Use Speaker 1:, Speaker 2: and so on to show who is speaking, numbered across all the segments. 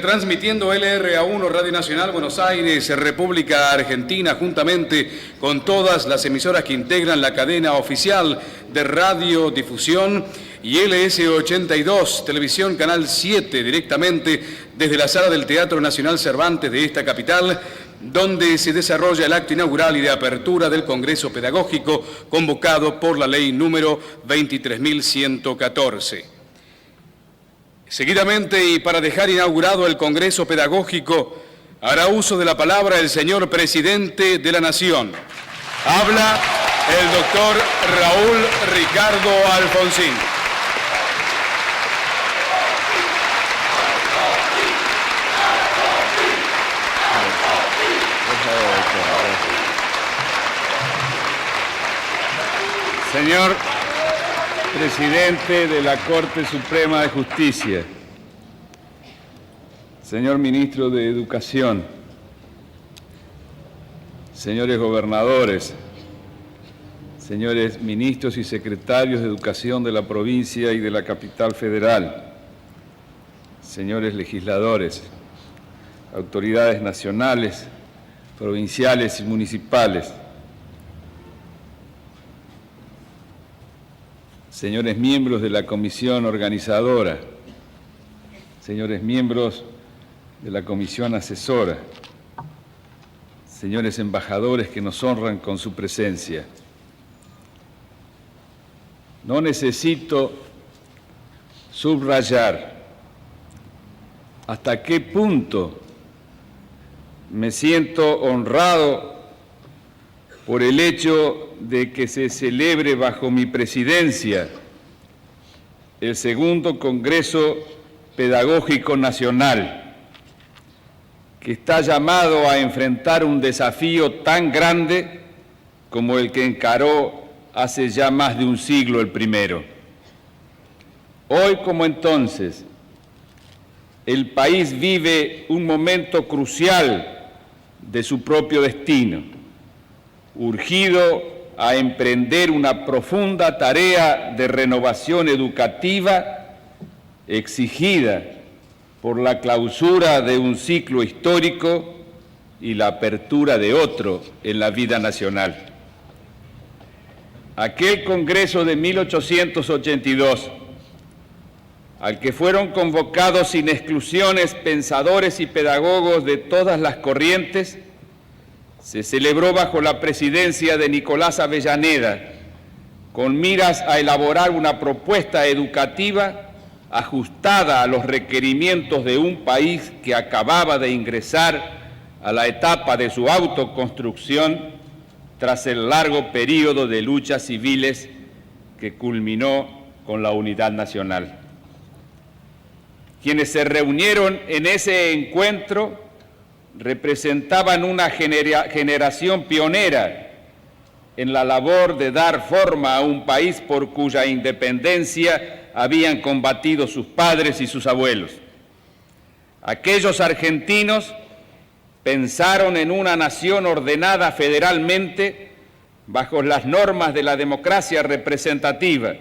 Speaker 1: transmitiendo LRA1 Radio Nacional Buenos Aires, República Argentina, juntamente con todas las emisoras que integran la cadena oficial de radiodifusión, y LS82, Televisión Canal 7, directamente desde la sala del Teatro Nacional Cervantes de esta capital, donde se desarrolla el acto inaugural y de apertura del Congreso Pedagógico convocado por la ley número 23.114. Seguidamente, y para dejar inaugurado el Congreso Pedagógico, hará uso de la palabra el señor Presidente de la Nación. Habla el doctor Raúl Ricardo Alfonsín.
Speaker 2: Señor Presidente de la Corte Suprema de Justicia, señor Ministro de Educación, señores gobernadores, señores ministros y secretarios de Educación de la provincia y de la capital federal, señores legisladores, autoridades nacionales, provinciales y municipales, señores miembros de la comisión organizadora, señores miembros de la comisión asesora, señores embajadores que nos honran con su presencia. No necesito subrayar hasta qué punto me siento honrado por el hecho de que se celebre bajo mi presidencia el segundo Congreso Pedagógico Nacional, que está llamado a enfrentar un desafío tan grande como el que encaró hace ya más de un siglo el primero. Hoy como entonces, el país vive un momento crucial de su propio destino, urgido a emprender una profunda tarea de renovación educativa exigida por la clausura de un ciclo histórico y la apertura de otro en la vida nacional. Aquel Congreso de 1882, al que fueron convocados sin exclusiones pensadores y pedagogos de todas las corrientes, se celebró bajo la presidencia de Nicolás Avellaneda, con miras a elaborar una propuesta educativa ajustada a los requerimientos de un país que acababa de ingresar a la etapa de su autoconstrucción tras el largo periodo de luchas civiles que culminó con la unidad nacional. Quienes se reunieron en ese encuentro representaban una generación pionera en la labor de dar forma a un país por cuya independencia habían combatido sus padres y sus abuelos. Aquellos argentinos pensaron en una nación ordenada federalmente bajo las normas de la democracia representativa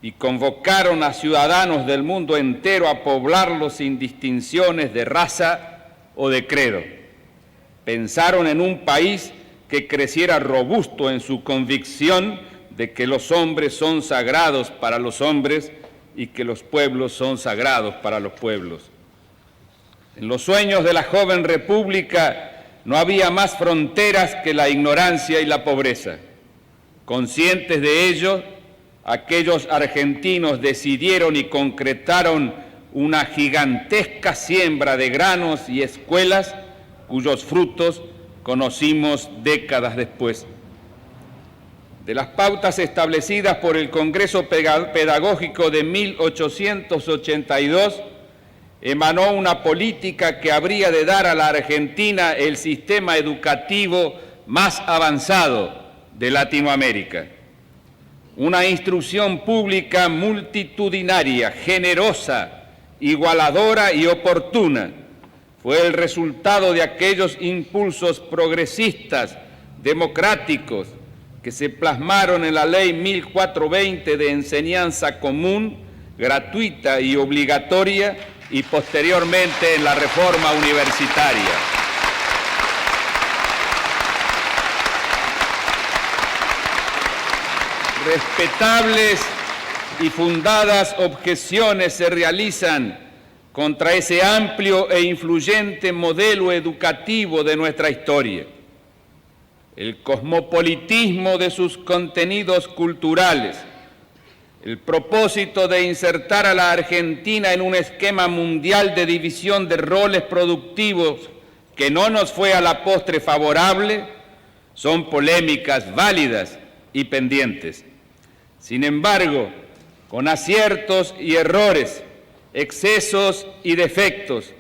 Speaker 2: y convocaron a ciudadanos del mundo entero a poblarlo sin distinciones de raza o de credo. Pensaron en un país que creciera robusto en su convicción de que los hombres son sagrados para los hombres y que los pueblos son sagrados para los pueblos. En los sueños de la joven república no había más fronteras que la ignorancia y la pobreza. Conscientes de ello, aquellos argentinos decidieron y concretaron una gigantesca siembra de granos y escuelas cuyos frutos conocimos décadas después. De las pautas establecidas por el Congreso Pedagógico de 1882, emanó una política que habría de dar a la Argentina el sistema educativo más avanzado de Latinoamérica. Una instrucción pública multitudinaria, generosa, igualadora y oportuna, fue el resultado de aquellos impulsos progresistas, democráticos, que se plasmaron en la Ley 1420 de enseñanza común, gratuita y obligatoria, y posteriormente en la reforma universitaria. Respetables y fundadas objeciones se realizan contra ese amplio e influyente modelo educativo de nuestra historia. El cosmopolitismo de sus contenidos culturales, el propósito de insertar a la Argentina en un esquema mundial de división de roles productivos que no nos fue a la postre favorable, son polémicas válidas y pendientes. Sin embargo, con aciertos y errores, excesos y defectos,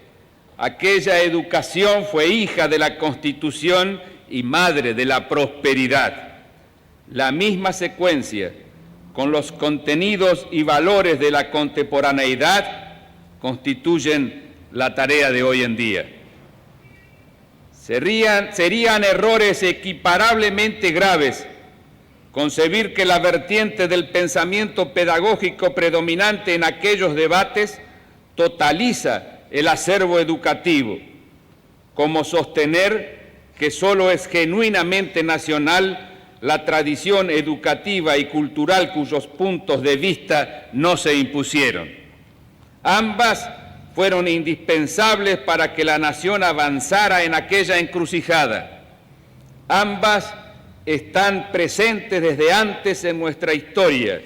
Speaker 2: aquella educación fue hija de la Constitución y madre de la prosperidad. La misma secuencia, con los contenidos y valores de la contemporaneidad, constituyen la tarea de hoy en día. Serían errores equiparablemente graves concebir que la vertiente del pensamiento pedagógico predominante en aquellos debates totaliza el acervo educativo, como sostener que solo es genuinamente nacional la tradición educativa y cultural cuyos puntos de vista no se impusieron. Ambas fueron indispensables para que la nación avanzara en aquella encrucijada. Ambas están presentes desde antes en nuestra historia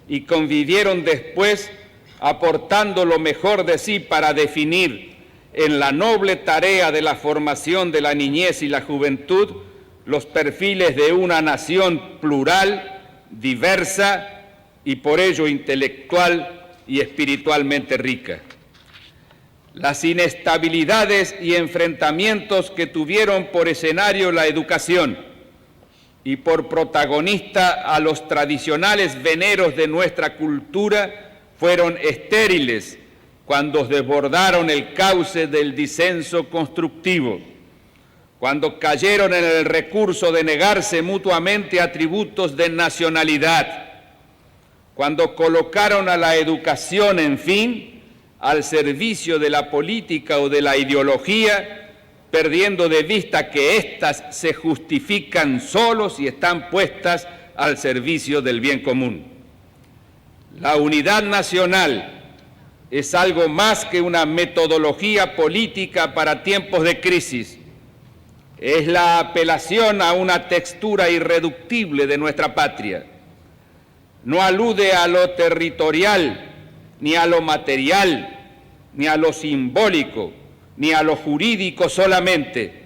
Speaker 2: y convivieron después, aportando lo mejor de sí para definir en la noble tarea de la formación de la niñez y la juventud los perfiles de una nación plural, diversa y por ello intelectual y espiritualmente rica. Las inestabilidades y enfrentamientos que tuvieron por escenario la educación y por protagonista a los tradicionales veneros de nuestra cultura fueron estériles cuando desbordaron el cauce del disenso constructivo, cuando cayeron en el recurso de negarse mutuamente atributos de nacionalidad, cuando colocaron a la educación, en fin, al servicio de la política o de la ideología, perdiendo de vista que éstas se justifican solo si están puestas al servicio del bien común. La unidad nacional es algo más que una metodología política para tiempos de crisis. Es la apelación a una textura irreductible de nuestra patria. No alude a lo territorial, ni a lo material, ni a lo simbólico, ni a lo jurídico solamente,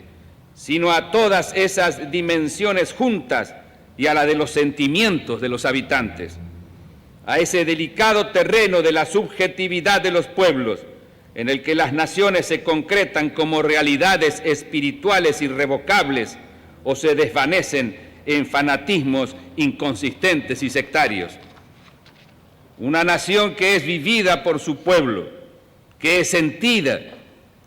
Speaker 2: sino a todas esas dimensiones juntas y a la de los sentimientos de los habitantes, a ese delicado terreno de la subjetividad de los pueblos, en el que las naciones se concretan como realidades espirituales irrevocables o se desvanecen en fanatismos inconsistentes y sectarios. Una nación que es vivida por su pueblo, que es sentida,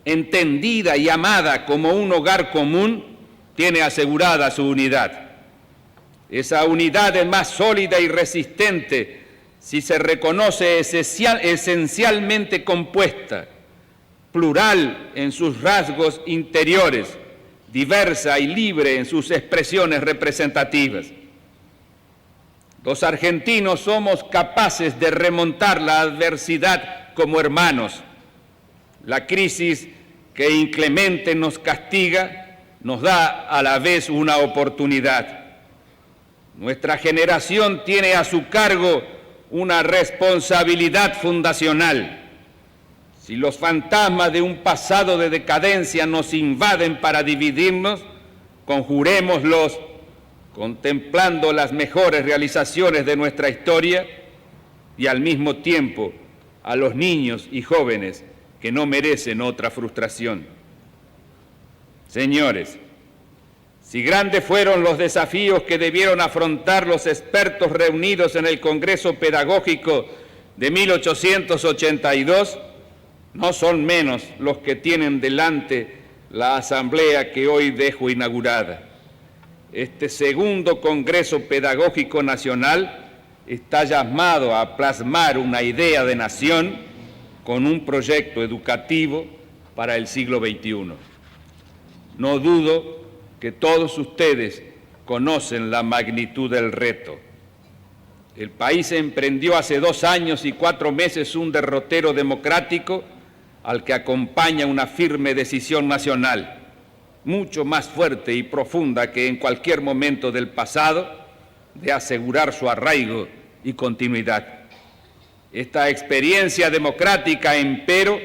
Speaker 2: entendida y amada como un hogar común, tiene asegurada su unidad. Esa unidad es más sólida y resistente si se reconoce esencialmente compuesta, plural en sus rasgos interiores, diversa y libre en sus expresiones representativas. Los argentinos somos capaces de remontar la adversidad como hermanos. La crisis que inclemente nos castiga nos da a la vez una oportunidad. Nuestra generación tiene a su cargo una responsabilidad fundacional. Si los fantasmas de un pasado de decadencia nos invaden para dividirnos, conjurémoslos contemplando las mejores realizaciones de nuestra historia y al mismo tiempo a los niños y jóvenes que no merecen otra frustración. Señores, si grandes fueron los desafíos que debieron afrontar los expertos reunidos en el Congreso Pedagógico de 1882, no son menos los que tienen delante la asamblea que hoy dejo inaugurada. Este segundo Congreso Pedagógico Nacional está llamado a plasmar una idea de nación con un proyecto educativo para el siglo XXI. No dudo que todos ustedes conocen la magnitud del reto. El país emprendió hace 2 años y 4 meses un derrotero democrático al que acompaña una firme decisión nacional, mucho más fuerte y profunda que en cualquier momento del pasado, de asegurar su arraigo y continuidad. Esta experiencia democrática, empero,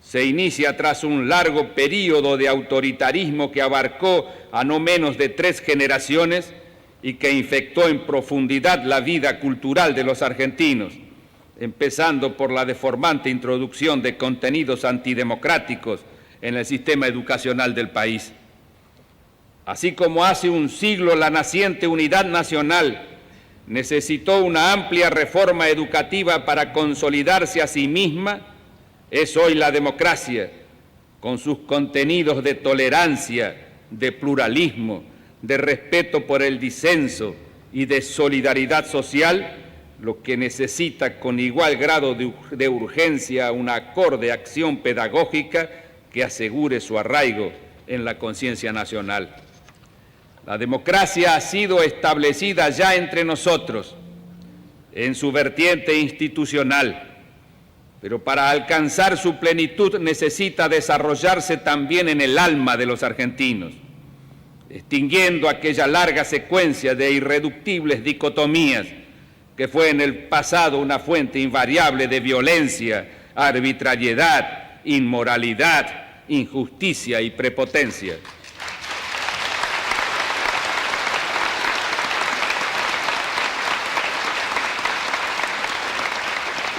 Speaker 2: se inicia tras un largo período de autoritarismo que abarcó a no menos de 3 generaciones y que infectó en profundidad la vida cultural de los argentinos, empezando por la deformante introducción de contenidos antidemocráticos en el sistema educacional del país. Así como hace un siglo la naciente unidad nacional necesitó una amplia reforma educativa para consolidarse a sí misma, es hoy la democracia, con sus contenidos de tolerancia, de pluralismo, de respeto por el disenso y de solidaridad social, lo que necesita con igual grado de urgencia una acorde acción pedagógica que asegure su arraigo en la conciencia nacional. La democracia ha sido establecida ya entre nosotros en su vertiente institucional, pero para alcanzar su plenitud necesita desarrollarse también en el alma de los argentinos, extinguiendo aquella larga secuencia de irreductibles dicotomías que fue en el pasado una fuente invariable de violencia, arbitrariedad, inmoralidad, injusticia y prepotencia.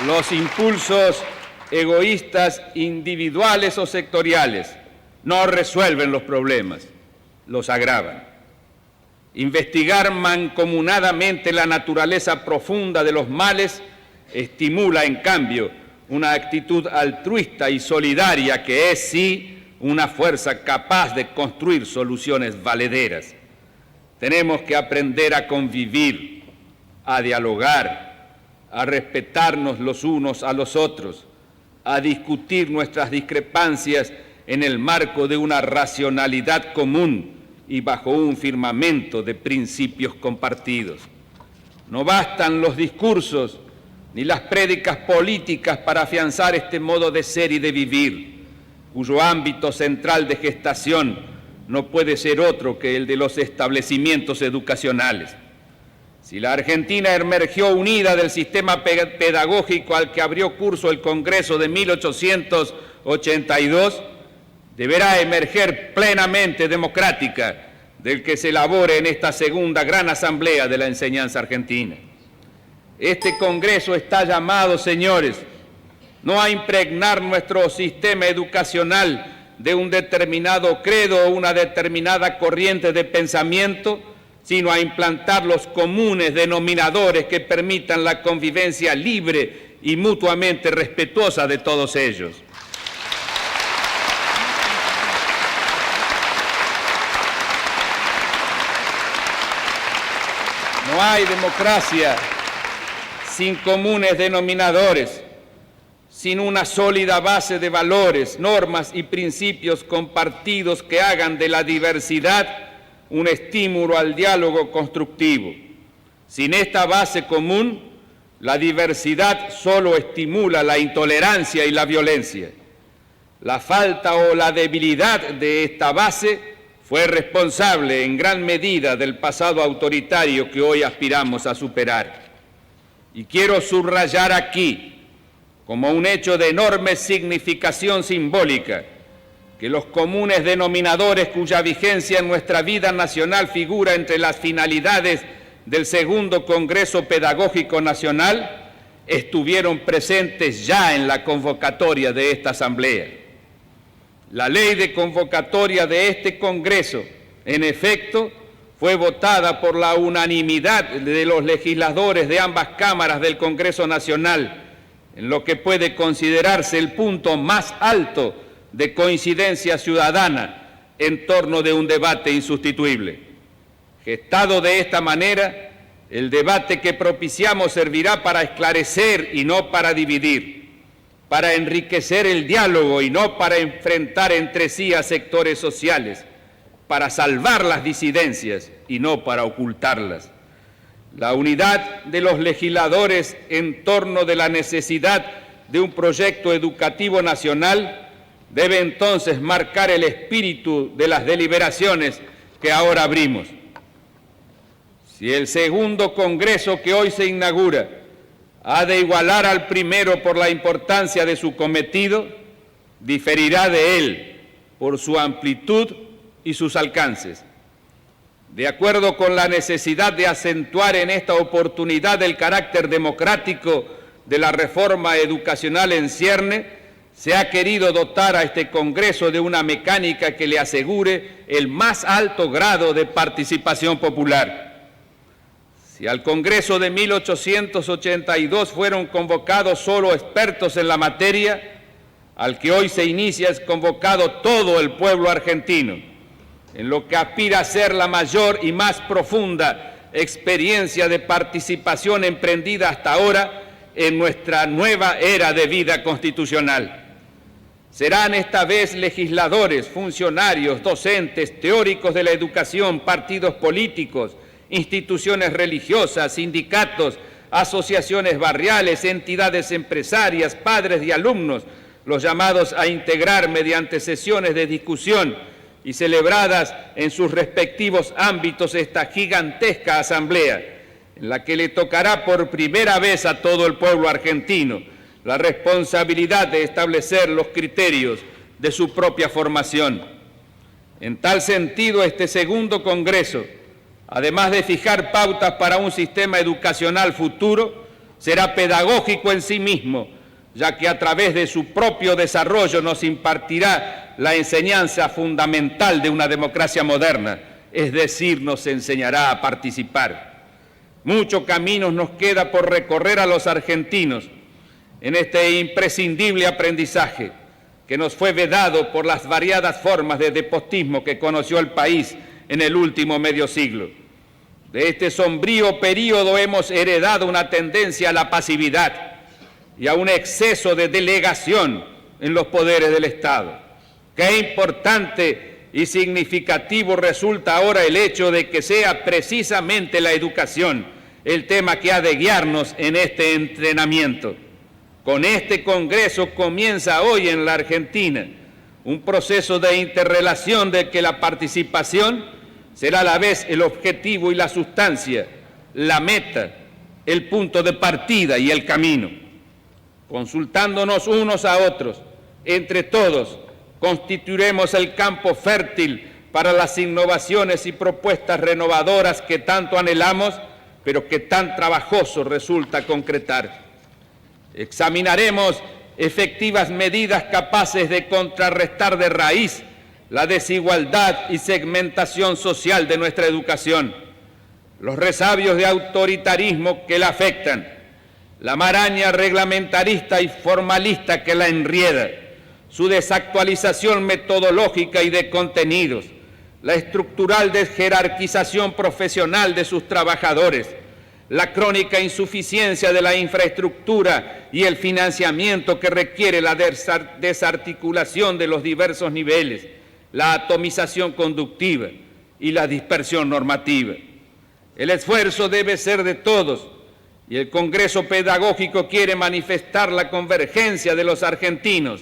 Speaker 2: Los impulsos egoístas individuales o sectoriales no resuelven los problemas, los agravan. Investigar mancomunadamente la naturaleza profunda de los males estimula, en cambio, una actitud altruista y solidaria que es, sí, una fuerza capaz de construir soluciones valederas. Tenemos que aprender a convivir, a dialogar, a respetarnos los unos a los otros, a discutir nuestras discrepancias en el marco de una racionalidad común y bajo un firmamento de principios compartidos. No bastan los discursos ni las prédicas políticas para afianzar este modo de ser y de vivir, cuyo ámbito central de gestación no puede ser otro que el de los establecimientos educacionales. Si la Argentina emergió unida del sistema pedagógico al que abrió curso el Congreso de 1882, deberá emerger plenamente democrática del que se elabore en esta segunda gran asamblea de la enseñanza argentina. Este Congreso está llamado, señores, no a impregnar nuestro sistema educacional de un determinado credo o una determinada corriente de pensamiento, sino a implantar los comunes denominadores que permitan la convivencia libre y mutuamente respetuosa de todos ellos. No hay democracia sin comunes denominadores, sin una sólida base de valores, normas y principios compartidos que hagan de la diversidad un estímulo al diálogo constructivo. Sin esta base común, la diversidad solo estimula la intolerancia y la violencia. La falta o la debilidad de esta base fue responsable en gran medida del pasado autoritario que hoy aspiramos a superar. Y quiero subrayar aquí, como un hecho de enorme significación simbólica, que los comunes denominadores cuya vigencia en nuestra vida nacional figura entre las finalidades del segundo Congreso Pedagógico Nacional estuvieron presentes ya en la convocatoria de esta Asamblea. La ley de convocatoria de este Congreso, en efecto, fue votada por la unanimidad de los legisladores de ambas cámaras del Congreso Nacional, en lo que puede considerarse el punto más alto de coincidencia ciudadana en torno de un debate insustituible. Gestado de esta manera, el debate que propiciamos servirá para esclarecer y no para dividir. para enriquecer el diálogo y no para enfrentar entre sí a sectores sociales, para salvar las disidencias y no para ocultarlas. La unidad de los legisladores en torno de la necesidad de un proyecto educativo nacional debe entonces marcar el espíritu de las deliberaciones que ahora abrimos. Si el segundo Congreso que hoy se inaugura ha de igualar al primero por la importancia de su cometido, diferirá de él por su amplitud y sus alcances. De acuerdo con la necesidad de acentuar en esta oportunidad el carácter democrático de la reforma educacional en cierne, se ha querido dotar a este Congreso de una mecánica que le asegure el más alto grado de participación popular. Si al Congreso de 1882 fueron convocados solo expertos en la materia, al que hoy se inicia es convocado todo el pueblo argentino, en lo que aspira a ser la mayor y más profunda experiencia de participación emprendida hasta ahora en nuestra nueva era de vida constitucional. Serán esta vez legisladores, funcionarios, docentes, teóricos de la educación, partidos políticos, instituciones religiosas, sindicatos, asociaciones barriales, entidades empresarias, padres y alumnos, los llamados a integrar mediante sesiones de discusión y celebradas en sus respectivos ámbitos esta gigantesca asamblea, en la que le tocará por primera vez a todo el pueblo argentino la responsabilidad de establecer los criterios de su propia formación. En tal sentido, este segundo Congreso, además de fijar pautas para un sistema educacional futuro, será pedagógico en sí mismo, ya que a través de su propio desarrollo nos impartirá la enseñanza fundamental de una democracia moderna, es decir, nos enseñará a participar. Mucho camino nos queda por recorrer a los argentinos en este imprescindible aprendizaje que nos fue vedado por las variadas formas de despotismo que conoció el país en el último medio siglo. De este sombrío período hemos heredado una tendencia a la pasividad y a un exceso de delegación en los poderes del Estado. Qué importante y significativo resulta ahora el hecho de que sea precisamente la educación el tema que ha de guiarnos en este entrenamiento. Con este Congreso comienza hoy en la Argentina un proceso de interrelación de que la participación será a la vez el objetivo y la sustancia, la meta, el punto de partida y el camino. Consultándonos unos a otros, entre todos, constituiremos el campo fértil para las innovaciones y propuestas renovadoras que tanto anhelamos, pero que tan trabajoso resulta concretar. Examinaremos efectivas medidas capaces de contrarrestar de raíz la desigualdad y segmentación social de nuestra educación, los resabios de autoritarismo que la afectan, la maraña reglamentarista y formalista que la enrieda, su desactualización metodológica y de contenidos, la estructural desjerarquización profesional de sus trabajadores, la crónica insuficiencia de la infraestructura y el financiamiento que requiere la desarticulación de los diversos niveles, la atomización conductiva y la dispersión normativa. El esfuerzo debe ser de todos y el Congreso Pedagógico quiere manifestar la convergencia de los argentinos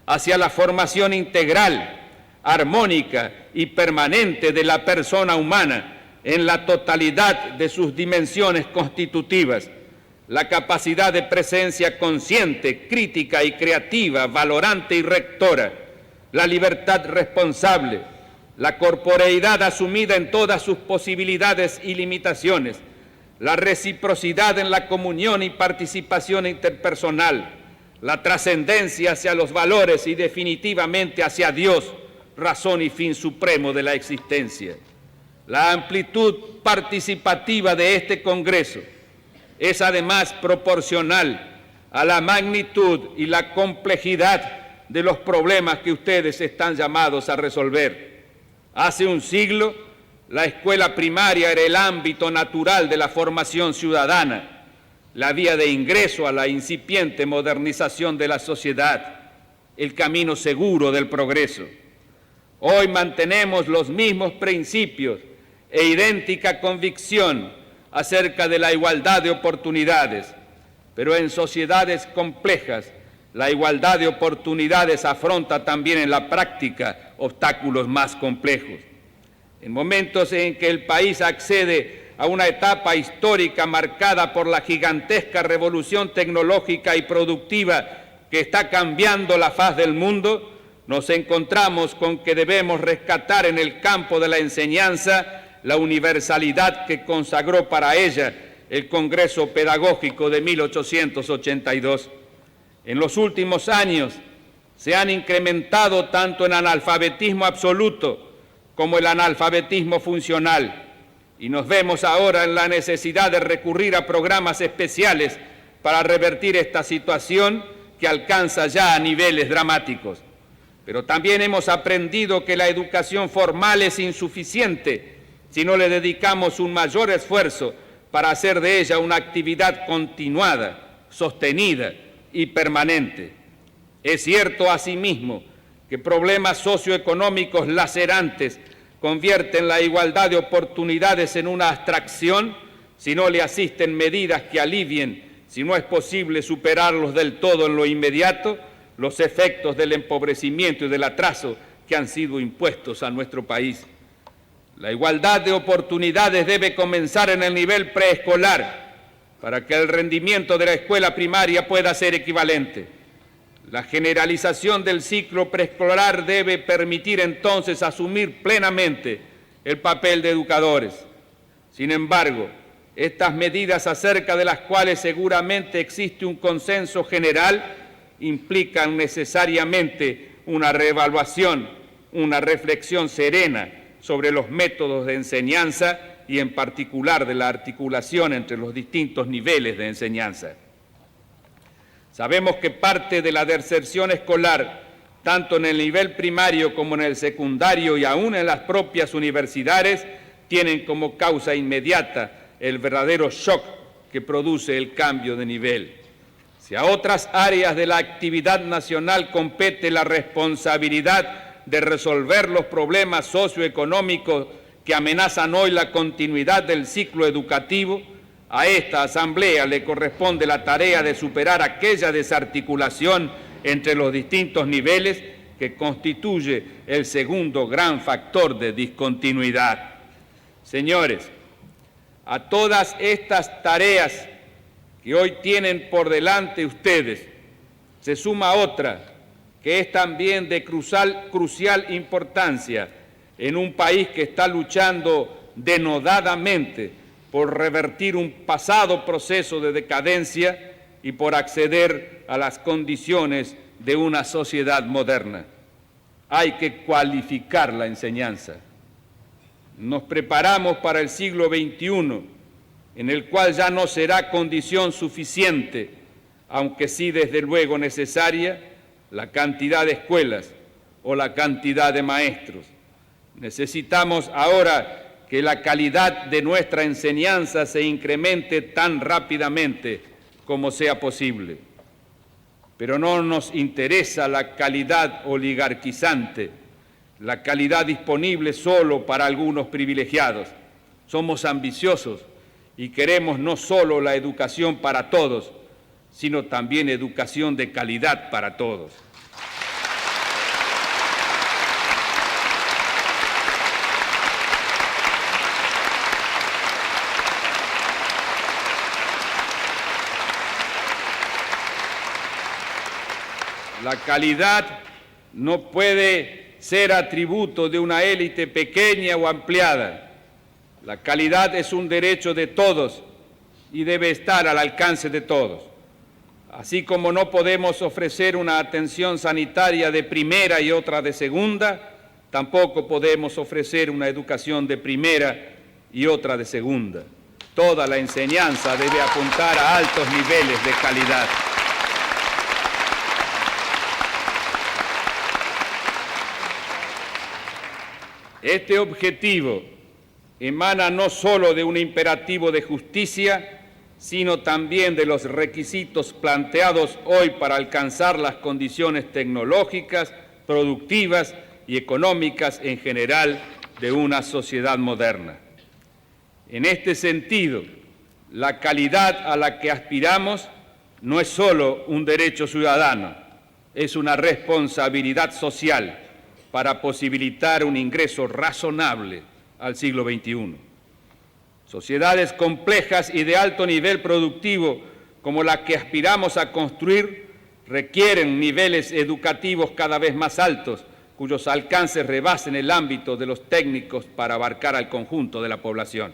Speaker 2: hacia la formación integral, armónica y permanente de la persona humana en la totalidad de sus dimensiones constitutivas, la capacidad de presencia consciente, crítica y creativa, valorante y rectora, la libertad responsable, la corporeidad asumida en todas sus posibilidades y limitaciones, la reciprocidad en la comunión y participación interpersonal, la trascendencia hacia los valores y definitivamente hacia Dios, razón y fin supremo de la existencia. La amplitud participativa de este Congreso es además proporcional a la magnitud y la complejidad de los problemas que ustedes están llamados a resolver. Hace un siglo, la escuela primaria era el ámbito natural de la formación ciudadana. la vía de ingreso a la incipiente modernización de la sociedad, el camino seguro del progreso. Hoy mantenemos los mismos principios e idéntica convicción acerca de la igualdad de oportunidades, pero en sociedades complejas, la igualdad de oportunidades afronta también en la práctica obstáculos más complejos. En momentos en que el país accede a una etapa histórica marcada por la gigantesca revolución tecnológica y productiva que está cambiando la faz del mundo, nos encontramos con que debemos rescatar en el campo de la enseñanza la universalidad que consagró para ella el Congreso Pedagógico de 1882. En los últimos años se han incrementado tanto el analfabetismo absoluto como el analfabetismo funcional, y nos vemos ahora en la necesidad de recurrir a programas especiales para revertir esta situación que alcanza ya a niveles dramáticos. Pero también hemos aprendido que la educación formal es insuficiente si no le dedicamos un mayor esfuerzo para hacer de ella una actividad continuada, sostenida y permanente. Es cierto asimismo que problemas socioeconómicos lacerantes convierten la igualdad de oportunidades en una abstracción si no le asisten medidas que alivien, si no es posible superarlos del todo en lo inmediato, los efectos del empobrecimiento y del atraso que han sido impuestos a nuestro país. La igualdad de oportunidades debe comenzar en el nivel preescolar para que el rendimiento de la escuela primaria pueda ser equivalente. La generalización del ciclo preescolar debe permitir entonces asumir plenamente el papel de educadores. Sin embargo, estas medidas acerca de las cuales seguramente existe un consenso general implican necesariamente una reevaluación, una reflexión serena sobre los métodos de enseñanza y en particular de la articulación entre los distintos niveles de enseñanza. Sabemos que parte de la deserción escolar, tanto en el nivel primario como en el secundario y aún en las propias universidades, tienen como causa inmediata el verdadero shock que produce el cambio de nivel. Si a otras áreas de la actividad nacional compete la responsabilidad de resolver los problemas socioeconómicos que amenazan hoy la continuidad del ciclo educativo, a esta Asamblea le corresponde la tarea de superar aquella desarticulación entre los distintos niveles que constituye el segundo gran factor de discontinuidad. Señores, a todas estas tareas que hoy tienen por delante ustedes, se suma otra que es también de crucial importancia en un país que está luchando denodadamente por revertir un pasado proceso de decadencia y por acceder a las condiciones de una sociedad moderna. Hay que cualificar la enseñanza. Nos preparamos para el siglo XXI, en el cual ya no será condición suficiente, aunque sí desde luego necesaria, la cantidad de escuelas o la cantidad de maestros. Necesitamos ahora que la calidad de nuestra enseñanza se incremente tan rápidamente como sea posible. Pero no nos interesa la calidad oligarquizante, la calidad disponible solo para algunos privilegiados. Somos ambiciosos y queremos no solo la educación para todos, sino también educación de calidad para todos. La calidad no puede ser atributo de una élite pequeña o ampliada. La calidad es un derecho de todos y debe estar al alcance de todos. Así como no podemos ofrecer una atención sanitaria de primera y otra de segunda, tampoco podemos ofrecer una educación de primera y otra de segunda. Toda la enseñanza debe apuntar a altos niveles de calidad. Este objetivo emana no solo de un imperativo de justicia, sino también de los requisitos planteados hoy para alcanzar las condiciones tecnológicas, productivas y económicas en general de una sociedad moderna. En este sentido, la calidad a la que aspiramos no es solo un derecho ciudadano, es una responsabilidad social para posibilitar un ingreso razonable al siglo XXI. Sociedades complejas y de alto nivel productivo como la que aspiramos a construir requieren niveles educativos cada vez más altos, cuyos alcances rebasen el ámbito de los técnicos para abarcar al conjunto de la población.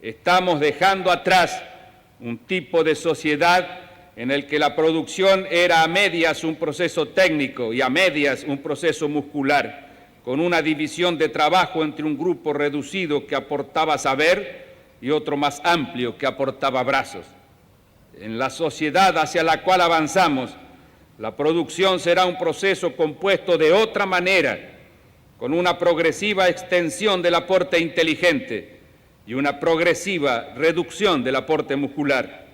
Speaker 2: Estamos dejando atrás un tipo de sociedad en el que la producción era a medias un proceso técnico y a medias un proceso muscular, con una división de trabajo entre un grupo reducido que aportaba saber y otro más amplio que aportaba brazos. En la sociedad hacia la cual avanzamos, la producción será un proceso compuesto de otra manera, con una progresiva extensión del aporte inteligente y una progresiva reducción del aporte muscular.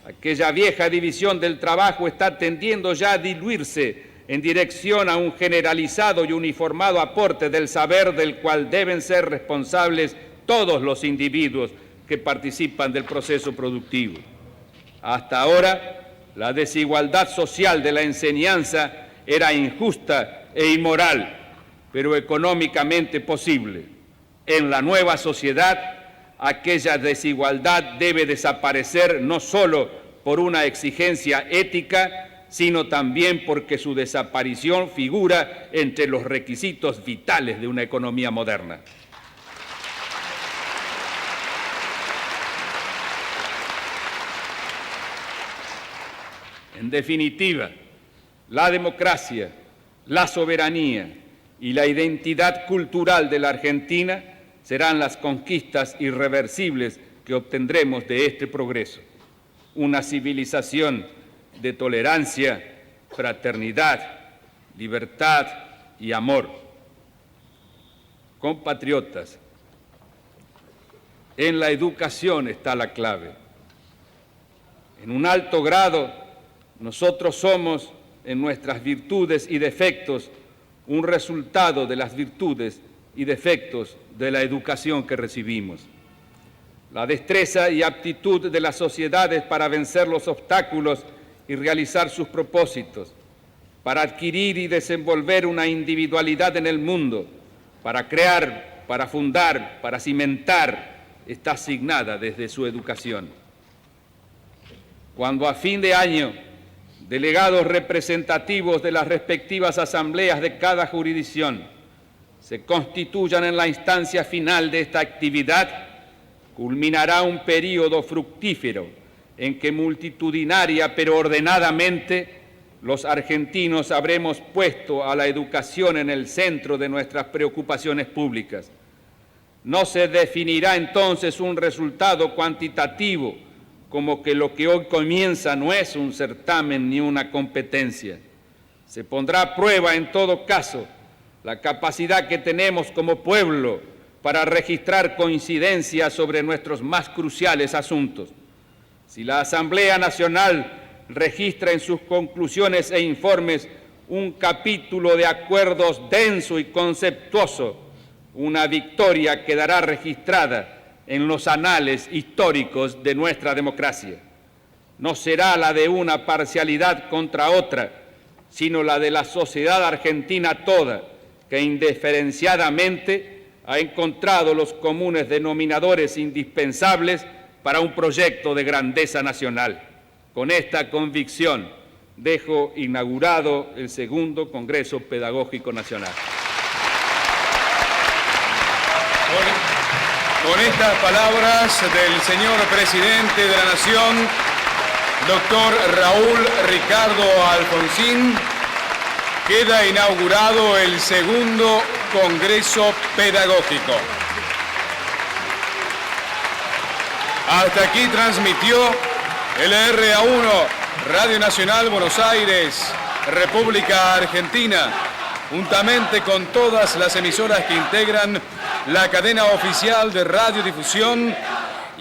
Speaker 2: Aquella vieja división del trabajo está tendiendo ya a diluirse en dirección a un generalizado y uniformado aporte del saber del cual deben ser responsables todos los individuos que participan del proceso productivo. Hasta ahora, la desigualdad social de la enseñanza era injusta e inmoral, pero económicamente posible. En la nueva sociedad, aquella desigualdad debe desaparecer no solo por una exigencia ética, sino también porque su desaparición figura entre los requisitos vitales de una economía moderna. En definitiva, la democracia, la soberanía y la identidad cultural de la Argentina serán las conquistas irreversibles que obtendremos de este progreso. Una civilización de tolerancia, fraternidad, libertad y amor. Compatriotas, en la educación está la clave. En un alto grado, nosotros somos, en nuestras virtudes y defectos, un resultado de las virtudes y defectos de la educación que recibimos. La destreza y aptitud de las sociedades para vencer los obstáculos y realizar sus propósitos, para adquirir y desenvolver una individualidad en el mundo, para crear, para fundar, para cimentar, está asignada desde su educación. Cuando a fin de año, delegados representativos de las respectivas asambleas de cada jurisdicción se constituyan en la instancia final de esta actividad, culminará un período fructífero en que multitudinaria pero ordenadamente los argentinos habremos puesto a la educación en el centro de nuestras preocupaciones públicas. No se definirá entonces un resultado cuantitativo como que lo que hoy comienza no es un certamen ni una competencia. Se pondrá a prueba en todo caso la capacidad que tenemos como pueblo para registrar coincidencias sobre nuestros más cruciales asuntos. Si la Asamblea Nacional registra en sus conclusiones e informes un capítulo de acuerdos denso y conceptuoso, una victoria quedará registrada en los anales históricos de nuestra democracia. No será la de una parcialidad contra otra, sino la de la sociedad argentina toda, que indiferenciadamente ha encontrado los comunes denominadores indispensables para un proyecto de grandeza nacional. Con esta convicción dejo inaugurado el segundo Congreso Pedagógico Nacional.
Speaker 1: Con estas palabras del señor presidente de la Nación, doctor Raúl Ricardo Alfonsín, queda inaugurado el segundo Congreso Pedagógico. Hasta aquí transmitió LRA1, Radio Nacional Buenos Aires, República Argentina, juntamente con todas las emisoras que integran la cadena oficial de radiodifusión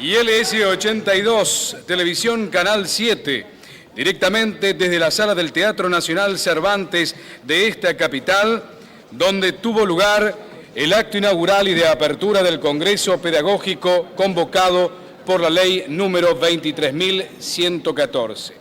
Speaker 1: Y LS82, Televisión Canal 7, directamente desde la sala del Teatro Nacional Cervantes de esta capital, donde tuvo lugar el acto inaugural y de apertura del Congreso Pedagógico convocado por la ley número 23.114.